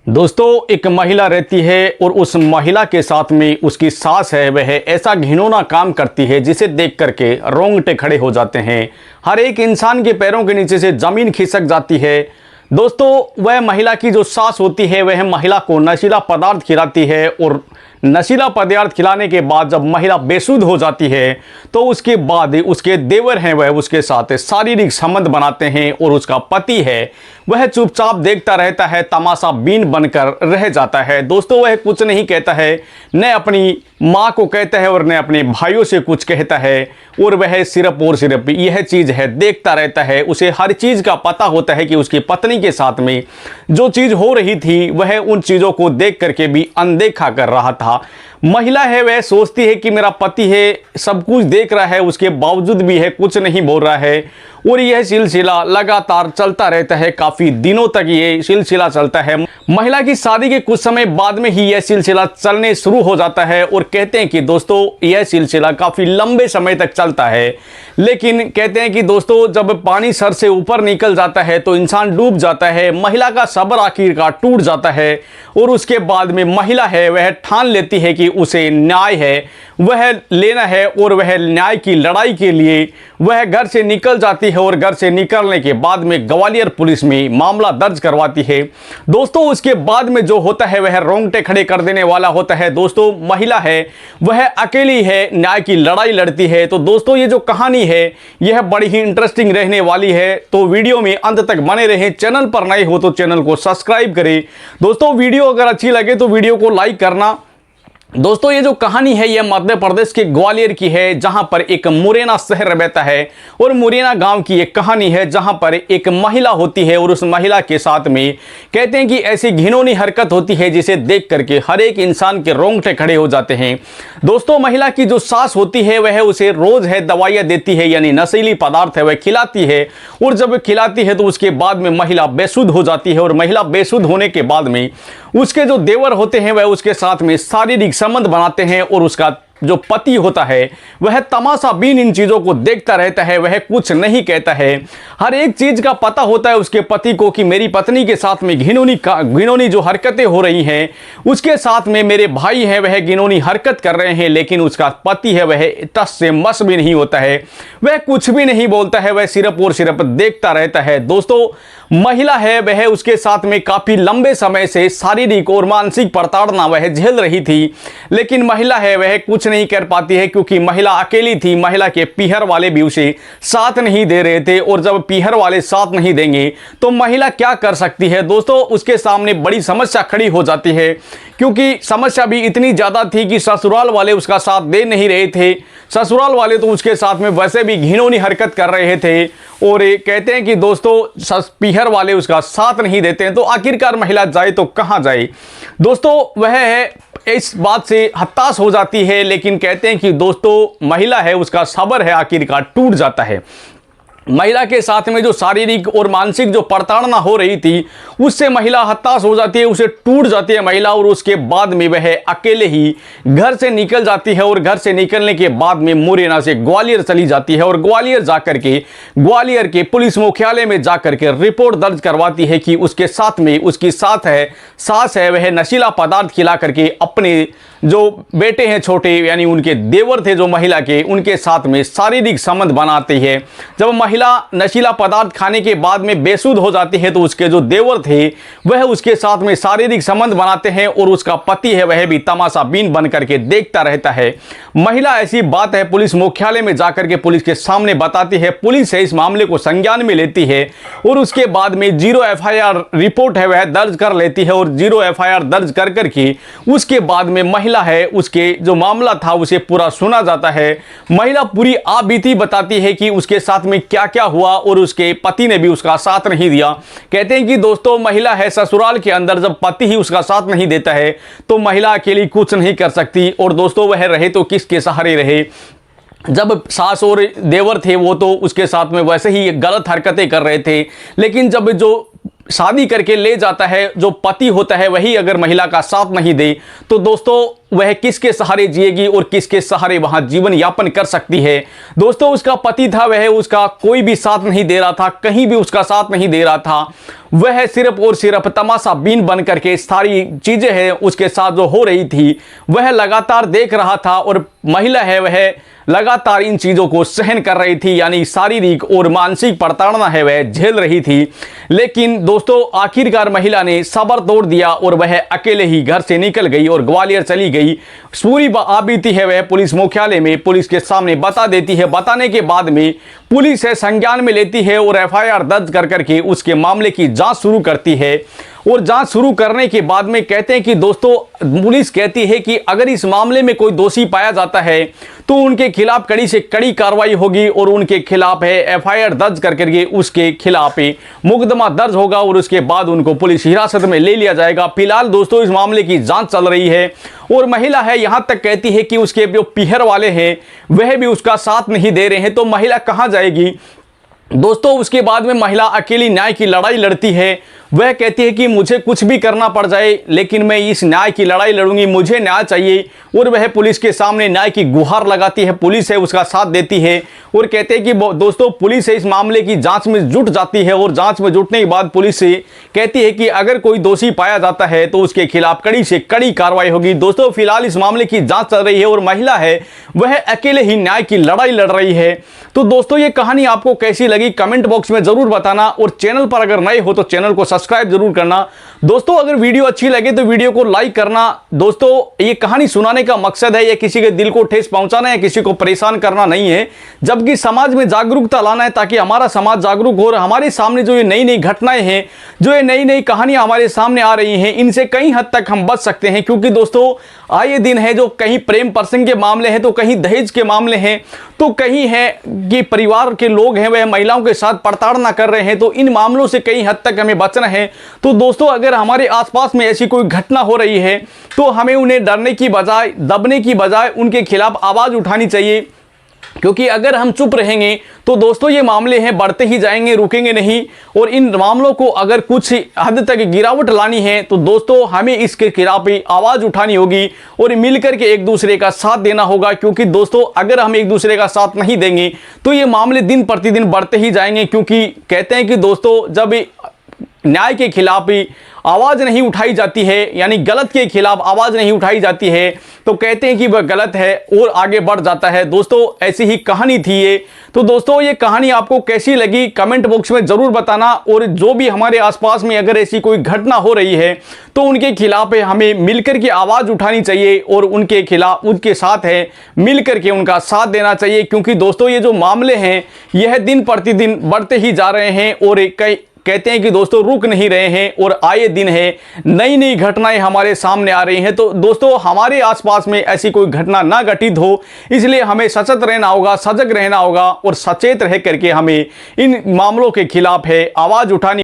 दोस्तों, एक महिला रहती है और उस महिला के साथ में उसकी सास है, वह ऐसा घिनौना काम करती है जिसे देख करके रोंगटे खड़े हो जाते हैं। हर एक इंसान के पैरों के नीचे से ज़मीन खिसक जाती है। दोस्तों, वह महिला की जो सास होती है वह महिला को नशीला पदार्थ खिलाती है और नशीला पदार्थ खिलाने के बाद जब महिला बेसुध हो जाती है तो उसके बाद उसके देवर हैं वह उसके साथ शारीरिक संबंध बनाते हैं और उसका पति है वह चुपचाप देखता रहता है, तमाशा बीन बनकर रह जाता है। दोस्तों, वह कुछ नहीं कहता है, न अपनी माँ को कहता है और न अपने भाइयों से कुछ कहता है, और वह सिर्फ और सिर्फ यह चीज़ है देखता रहता है। उसे हर चीज़ का पता होता है कि उसकी पत्नी के साथ में जो चीज़ हो रही थी वह उन चीज़ों को देख करके भी अनदेखा कर रहा था। महिला है वह सोचती है कि मेरा पति है, सब कुछ देख रहा है, उसके बावजूद भी है कुछ नहीं बोल रहा है, और यह सिलसिला लगातार चलता रहता है। काफ़ी दिनों तक ये सिलसिला चलता है। महिला की शादी के कुछ समय बाद में ही यह सिलसिला चलने शुरू हो जाता है, और कहते हैं कि दोस्तों यह सिलसिला काफ़ी लंबे समय तक चलता है। लेकिन कहते हैं कि दोस्तों, जब पानी सर से ऊपर निकल जाता है तो इंसान डूब जाता है। महिला का सब्र आखिरकार टूट जाता है, और उसके बाद में महिला है वह ठान लेती है कि उसे न्याय है वह लेना है, और वह न्याय की लड़ाई के लिए वह घर से निकल जाती है, और घर से निकलने के बाद में ग्वालियर पुलिस में मामला दर्ज करवाती है। दोस्तों, उसके बाद में जो होता है वह रोंगटे खड़े कर देने वाला होता है। दोस्तों, महिला है वह अकेली है, न्याय की लड़ाई लड़ती है। तो दोस्तों, ये जो कहानी है यह बड़ी ही इंटरेस्टिंग रहने वाली है, तो वीडियो में अंत तक बने रहें। चैनल पर नए हो तो चैनल को सब्सक्राइब करें। दोस्तों, वीडियो अगर अच्छी लगे तो वीडियो को लाइक करना। दोस्तों, ये जो कहानी है यह मध्य प्रदेश के ग्वालियर की है, जहां पर एक मुरैना शहर रहता है, और मुरैना गांव की एक कहानी है जहां पर एक महिला होती है और उस महिला के साथ में कहते हैं कि ऐसी घिनौनी हरकत होती है जिसे देख करके हर एक इंसान के रोंगटे खड़े हो जाते हैं। दोस्तों, महिला की जो सास होती है वह उसे रोज है दवाइयाँ देती है, यानी नशीली पदार्थ है वह खिलाती है, और जब खिलाती है तो उसके बाद में महिला बेसुध हो जाती है, और महिला बेसुध होने के बाद में उसके जो देवर होते हैं वह उसके साथ में शारीरिक संबंध बनाते हैं, और उसका जो पति होता है वह तमाशा बीन इन चीज़ों को देखता रहता है, वह कुछ नहीं कहता है। हर एक चीज़ का पता होता है उसके पति को कि मेरी पत्नी के साथ में घिनौनी जो हरकतें हो रही हैं, उसके साथ में मेरे भाई हैं वह घिनौनी हरकत कर रहे हैं, लेकिन उसका पति है वह टस से मस भी नहीं होता है, वह कुछ भी नहीं बोलता है, वह सिर्फ और सिर्फ देखता रहता है। दोस्तों, महिला है वह उसके साथ में काफ़ी लंबे समय से शारीरिक और मानसिक प्रताड़ना वह झेल रही थी, लेकिन महिला है वह कुछ नहीं कर पाती है, क्योंकि महिला अकेली थी। महिला के पीहर वाले भी उसे साथ नहीं दे रहे थे, और जब पीहर वाले साथ नहीं देंगे तो महिला क्या कर सकती है। दोस्तों, उसके सामने बड़ी समस्या खड़ी हो जाती है, क्योंकि समस्या भी इतनी ज़्यादा थी कि ससुराल वाले उसका साथ दे नहीं रहे थे। ससुराल वाले तो उसके साथ में वैसे भी घिनौनी हरकत कर रहे थे, और कहते हैं कि दोस्तों पीहर वाले उसका साथ नहीं देते हैं, तो आखिरकार महिला जाए तो कहाँ जाए। दोस्तों, वह है इस बात से हताश हो जाती है, लेकिन कहते हैं कि दोस्तों महिला है उसका सब्र है आखिरकार टूट जाता है। महिला के साथ में जो शारीरिक और मानसिक जो प्रताड़ना हो रही थी उससे महिला हताश हो जाती है, उसे टूट जाती है महिला, और उसके बाद में वह अकेले ही घर से निकल जाती है, और घर से निकलने के बाद में मुरैना से ग्वालियर चली जाती है, और ग्वालियर जाकर के ग्वालियर के पुलिस मुख्यालय में जाकर के रिपोर्ट दर्ज करवाती है कि उसके साथ में उसकी सास है वह नशीला पदार्थ खिला करके अपने जो बेटे हैं छोटे, यानी उनके देवर थे जो महिला के, उनके साथ में शारीरिक संबंध बनाती है। जब महिला नशीला पदार्थ खाने के बाद में बेसुध हो जाती है तो उसके जो देवर थे वह उसके साथ में शारीरिक संबंध बनाते हैं, और उसका पति है वह भी तमाशा बीन बन करके देखता रहता है। महिला ऐसी बात है पुलिस मुख्यालय में जाकर के पुलिस के सामने बताती है। पुलिस है इस मामले को संज्ञान में लेती है, और उसके बाद में 0 FIR रिपोर्ट है वह दर्ज कर लेती है, और 0 FIR दर्ज कर करके उसके बाद में महिला है उसके जो मामला था उसे पूरा सुना जाता है। महिला पूरी आपबीती बताती है कि उसके साथ में क्या क्या हुआ, और उसके पति ने भी उसका साथ नहीं दिया। कहते हैं कि दोस्तों, महिला है ससुराल के अंदर जब पति ही उसका साथ नहीं देता है तो महिला अकेली कुछ नहीं कर सकती, और दोस्तों वह रहे तो किसके सहारे रहे। जब सास और देवर थे वो तो उसके साथ में वैसे ही गलत हरकतें कर रहे थे, लेकिन जब जो शादी करके ले जाता है, जो पति होता है वही अगर महिला का साथ नहीं दे तो दोस्तों वह किसके सहारे जिएगी और किसके सहारे वहां जीवन यापन कर सकती है। दोस्तों उसका पति था, वह उसका कोई भी साथ नहीं दे रहा था, कहीं भी उसका साथ नहीं दे रहा था, वह सिर्फ और सिर्फ तमाशा बीन बन करके सारी चीजें हैं उसके साथ जो हो रही थी वह लगातार देख रहा था और महिला है वह लगातार इन चीज़ों को सहन कर रही थी, यानी शारीरिक और मानसिक प्रताड़ना है वह झेल रही थी। लेकिन दोस्तों आखिरकार महिला ने सब्र तोड़ दिया और वह अकेले ही घर से निकल गई और ग्वालियर चली गई। पूरी बीती है वह पुलिस मुख्यालय में पुलिस के सामने बता देती है। बताने के बाद में पुलिस है संज्ञान में लेती है और एफआईआर दर्ज कर करके उसके मामले की जांच शुरू करती है। और जांच शुरू करने के बाद में कहते हैं कि दोस्तों पुलिस कहती है कि अगर इस मामले में कोई दोषी पाया जाता है तो उनके खिलाफ कड़ी से कड़ी कार्रवाई होगी और उनके खिलाफ है एफआईआर दर्ज कर करके उसके खिलाफ मुकदमा दर्ज होगा और उसके बाद उनको पुलिस हिरासत में ले लिया जाएगा। फिलहाल दोस्तों इस मामले की जांच चल रही है और महिला है यहां तक कहती है कि उसके जो पीहर वाले हैं वह भी उसका साथ नहीं दे रहे हैं, तो महिला कहां जाएगी। दोस्तों उसके बाद में महिला अकेली न्याय की लड़ाई लड़ती है। वह कहती है कि मुझे कुछ भी करना पड़ जाए लेकिन मैं इस न्याय की लड़ाई लड़ूंगी, मुझे न्याय चाहिए। और वह पुलिस के सामने न्याय की गुहार लगाती है, पुलिस है उसका साथ देती है और कहते हैं कि दोस्तों पुलिस है इस मामले की जांच में जुट जाती है और जांच में जुटने के बाद पुलिस से कहती है कि अगर कोई दोषी पाया जाता है तो उसके खिलाफ कड़ी से कड़ी कार्रवाई होगी। दोस्तों फिलहाल इस मामले की जांच चल रही है और महिला है वह अकेले ही न्याय की लड़ाई लड़ रही है। तो दोस्तों ये कहानी आपको कैसी लगी कमेंट बॉक्स में जरूर बताना और चैनल पर अगर नए हो तो चैनल को सब्सक्राइब जरूर करना। दोस्तों अगर वीडियो अच्छी लगे तो वीडियो को लाइक करना। दोस्तों ये कहानी सुनाने का मकसद है या किसी के दिल को ठेस पहुंचाना या किसी को परेशान करना नहीं है, जबकि समाज में जागरूकता लाना है ताकि हमारा समाज जागरूक हो और हमारे सामने जो ये नई नई घटनाएं हैं, जो ये नई नई कहानियां हमारे सामने आ रही हैं, इनसे कई हद तक हम बच सकते हैं। क्योंकि दोस्तों आए दिन है जो कहीं प्रेम प्रसंग के मामले हैं तो कहीं दहेज के मामले हैं तो कहीं है कि परिवार के लोग हैं वह महिलाओं के साथ प्रताड़ना कर रहे हैं, तो इन मामलों से कई हद तक हमें बचना है। तो दोस्तों अगर हमारे आसपास में ऐसी कोई घटना हो रही है तो हमें उन्हें डरने की बजाय दबने की बजाय उनके खिलाफ आवाज उठानी चाहिए। क्योंकि अगर हम चुप रहेंगे तो दोस्तों ये मामले हैं बढ़ते ही जाएंगे, रुकेंगे नहीं। और इन मामलों को अगर कुछ हद तक गिरावट लानी है तो दोस्तों हमें इसके खिलाफ आवाज उठानी होगी और मिलकर के एक दूसरे का साथ देना होगा। क्योंकि दोस्तों अगर हम एक दूसरे का साथ नहीं देंगे तो ये मामले दिन प्रतिदिन बढ़ते ही जाएंगे। क्योंकि कहते हैं कि दोस्तों जब न्याय के खिलाफ आवाज नहीं उठाई जाती है, यानी गलत के खिलाफ आवाज नहीं उठाई जाती है, तो कहते हैं कि वह गलत है और आगे बढ़ जाता है। दोस्तों ऐसी ही कहानी थी ये। तो दोस्तों ये कहानी आपको कैसी लगी कमेंट बॉक्स में जरूर बताना। और जो भी हमारे आसपास में अगर ऐसी कोई घटना हो रही है तो उनके खिलाफ हमें मिलकर के आवाज उठानी चाहिए और उनके खिलाफ उनके साथ है मिलकर के उनका साथ देना चाहिए। क्योंकि दोस्तों ये जो मामले हैं यह दिन प्रतिदिन बढ़ते ही जा रहे हैं और कई कहते हैं कि दोस्तों रुक नहीं रहे हैं और आए दिन है नई नई घटनाएं हमारे सामने आ रही हैं। तो दोस्तों हमारे आसपास में ऐसी कोई घटना ना घटित हो इसलिए हमें सचेत रहना होगा, सजग रहना होगा और सचेत रह करके हमें इन मामलों के खिलाफ है आवाज उठानी